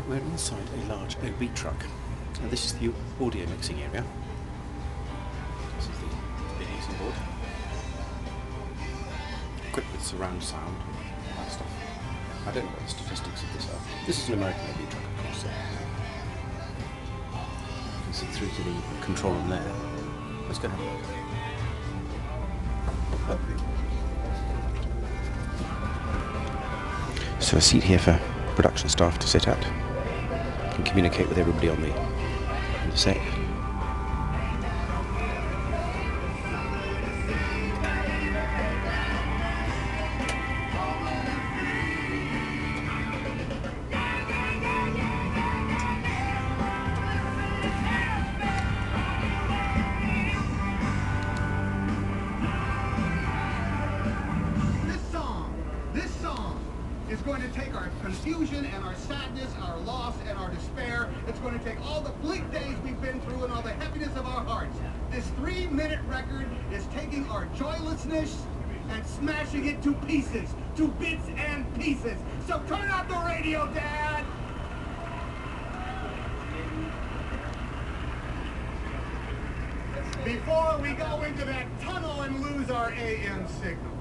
Right, we're inside a large NAB truck. And this is the audio mixing area. This is the mixing board. Equipped with surround sound, all that stuff. I don't know what the statistics of this are. This is an American NAB truck, of course. So you can see through to the control room there. Let's go and have a look. So a seat here for production staff to sit at. You can communicate with everybody on the set. It's going to take our confusion and our sadness, our loss and our despair. It's going to take all the bleak days we've been through and all the happiness of our hearts. This 3-minute record is taking our joylessness and smashing it to pieces, to bits and pieces. So turn out the radio, Dad! Before we go into that tunnel and lose our AM signal.